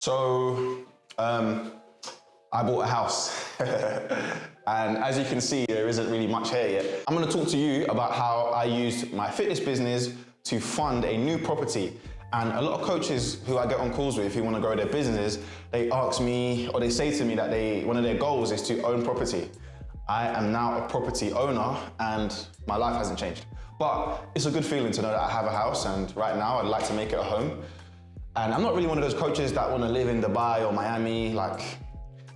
So, I bought a house. And as you can see, there isn't really much here yet. I'm gonna talk to you about how I used my fitness business to fund a new property. And a lot of coaches who I get on calls with who wanna grow their businesses, they ask me, or they say to me that one of their goals is to own property. I am now a property owner and my life hasn't changed. But it's a good feeling to know that I have a house, and right now I'd like to make it a home. And I'm not really one of those coaches that want to live in Dubai or Miami, like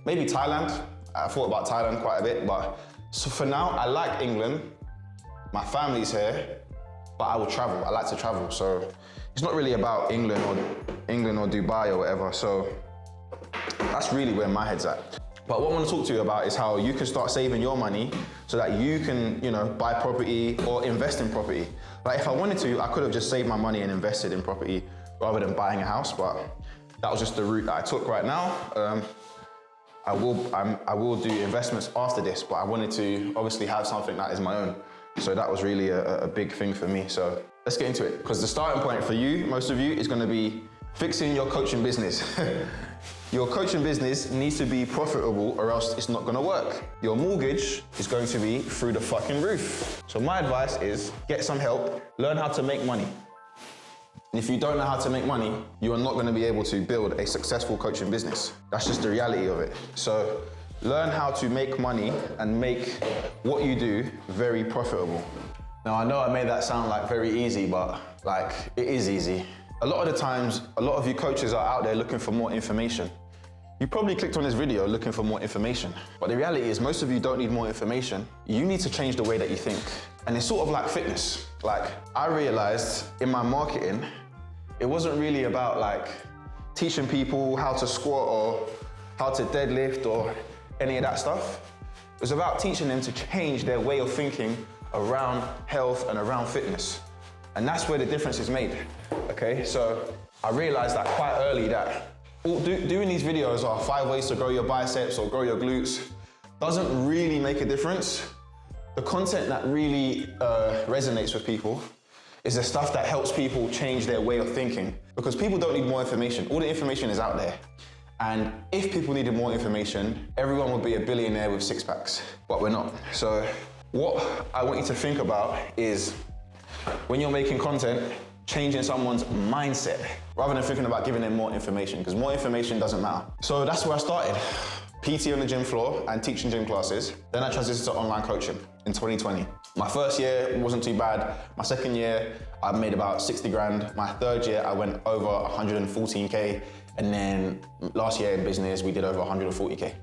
maybe Thailand. I thought about Thailand quite a bit, but so for now, I like England. My family's here, but I will travel. I like to travel. So it's not really about England or Dubai or whatever. So that's really where my head's at. But what I want to talk to you about is how you can start saving your money so that you can, buy property or invest in property. Like if I wanted to, I could have just saved my money and invested in property rather than buying a house, but that was just the route that I took right now. I will do investments after this, but I wanted to obviously have something that is my own. So that was really a big thing for me. So let's get into it. Because the starting point for you, most of you, is gonna be fixing your coaching business. Your coaching business needs to be profitable or else it's not gonna work. Your mortgage is going to be through the fucking roof. So my advice is get some help, learn how to make money. And if you don't know how to make money, you are not gonna be able to build a successful coaching business. That's just the reality of it. So learn how to make money and make what you do very profitable. Now I know I made that sound like very easy, but like it is easy. A lot of the times, a lot of you coaches are out there looking for more information. You probably clicked on this video looking for more information, but the reality is most of you don't need more information. You need to change the way that you think. And it's sort of like fitness. Like I realized in my marketing, it wasn't really about like teaching people how to squat or how to deadlift or any of that stuff. It was about teaching them to change their way of thinking around health and around fitness. And that's where the difference is made, okay? So I realized that quite early that doing these videos are 5 ways to grow your biceps or grow your glutes doesn't really make a difference. The content that really resonates with people is the stuff that helps people change their way of thinking, because people don't need more information. All the information is out there. And if people needed more information, everyone would be a billionaire with 6 packs, but we're not. So what I want you to think about is when you're making content, changing someone's mindset rather than thinking about giving them more information, because more information doesn't matter. So that's where I started. PT on the gym floor and teaching gym classes. Then I transitioned to online coaching in 2020. My first year wasn't too bad. My second year, I made about 60 grand. My third year, I went over 114K. And then last year in business, we did over 140K.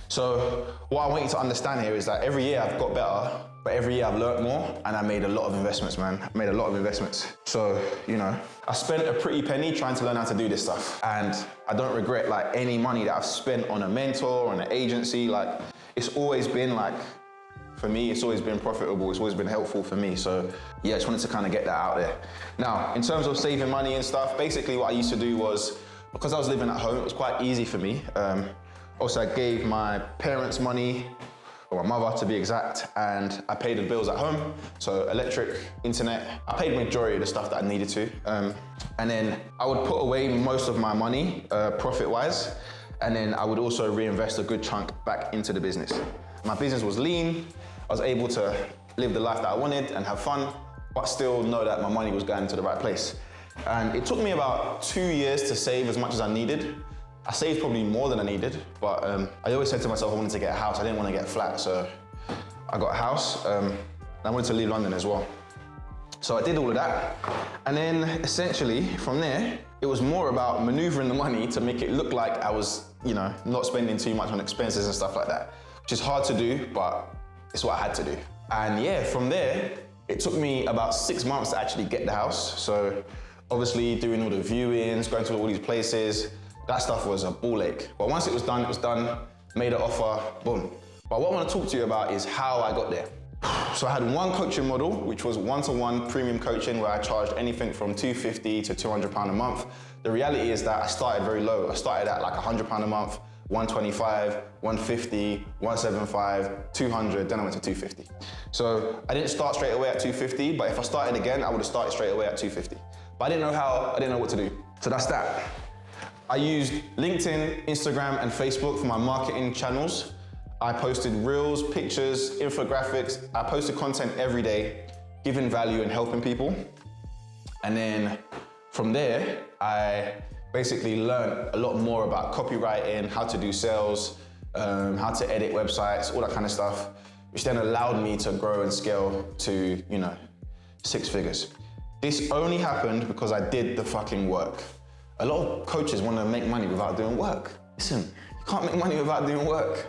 So what I want you to understand here is that every year I've got better, but every year I've learned more, and I made a lot of investments, man. I made a lot of investments. So, I spent a pretty penny trying to learn how to do this stuff. And I don't regret like any money that I've spent on a mentor, on an agency. Like, it's always been like, for me, it's always been profitable. It's always been helpful for me. So yeah, I just wanted to kind of get that out there. Now, in terms of saving money and stuff, basically what I used to do was, because I was living at home, it was quite easy for me. Also, I gave my parents money, or my mother to be exact, and I paid the bills at home. So electric, internet, I paid the majority of the stuff that I needed to. And then I would put away most of my money, profit-wise, and then I would also reinvest a good chunk back into the business. My business was lean. I was able to live the life that I wanted and have fun, but still know that my money was going to the right place. And it took me about 2 years to save as much as I needed. I saved probably more than I needed, but I always said to myself I wanted to get a house. I didn't want to get flat, so I got a house. And I wanted to leave London as well. So I did all of that. And then essentially from there, it was more about maneuvering the money to make it look like I was, not spending too much on expenses and stuff like that, which is hard to do, but it's what I had to do. And yeah, from there, it took me about 6 months to actually get the house. So obviously doing all the viewings, going to all these places, that stuff was a ball ache. But once it was done, made an offer, boom. But what I want to talk to you about is how I got there. So I had one coaching model, which was one-to-one premium coaching, where I charged anything from $250 to £200 a month. The reality is that I started very low. I started at like £100 a month, 125, 150, 175, 200, then I went to 250. So I didn't start straight away at 250, but if I started again, I would have started straight away at 250. But I didn't know what to do. So that's that. I used LinkedIn, Instagram, and Facebook for my marketing channels. I posted reels, pictures, infographics. I posted content every day, giving value and helping people. And then from there, I basically learned a lot more about copywriting, how to do sales, how to edit websites, all that kind of stuff, which then allowed me to grow and scale to, 6 figures. This only happened because I did the fucking work. A lot of coaches want to make money without doing work. Listen, you can't make money without doing work.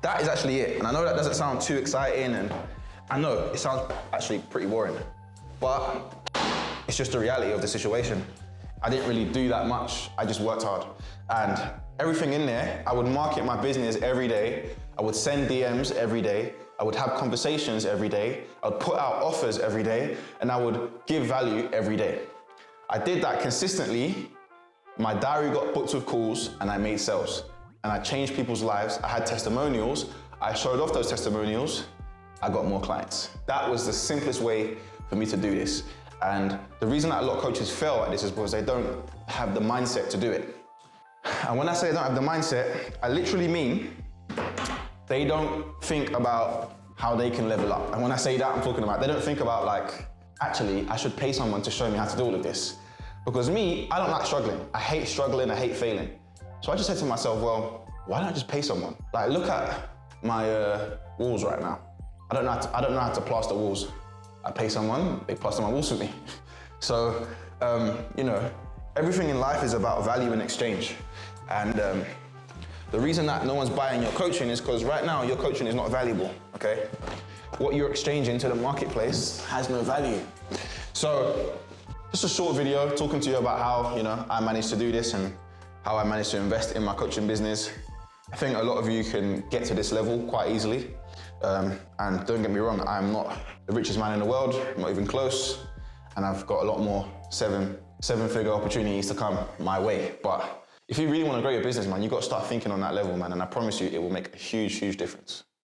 That is actually it. And I know that doesn't sound too exciting, and I know it sounds actually pretty boring, but it's just the reality of the situation. I didn't really do that much. I just worked hard. And everything in there, I would market my business every day. I would send DMs every day. I would have conversations every day. I would put out offers every day, and I would give value every day. I did that consistently. My diary got booked with calls, and I made sales. And I changed people's lives. I had testimonials. I showed off those testimonials. I got more clients. That was the simplest way for me to do this. And the reason that a lot of coaches fail at this is because they don't have the mindset to do it. And when I say they don't have the mindset, I literally mean they don't think about how they can level up. And when I say that, I'm talking about they don't think about like, actually, I should pay someone to show me how to do all of this. Because me, I don't like struggling. I hate struggling, I hate failing. So I just said to myself, well, why don't I just pay someone? Like, look at my walls right now. I don't know how to plaster walls. I pay someone, they plaster my walls for me. So, everything in life is about value and exchange. And the reason that no one's buying your coaching is because right now your coaching is not valuable, okay? What you're exchanging to the marketplace has no value. So, just a short video talking to you about how, I managed to do this and how I managed to invest in my coaching business. I think a lot of you can get to this level quite easily. And don't get me wrong, I'm not the richest man in the world, not even close. And I've got a lot more seven-figure opportunities to come my way. But if you really want to grow your business, man, you've got to start thinking on that level, man. And I promise you, it will make a huge, huge difference.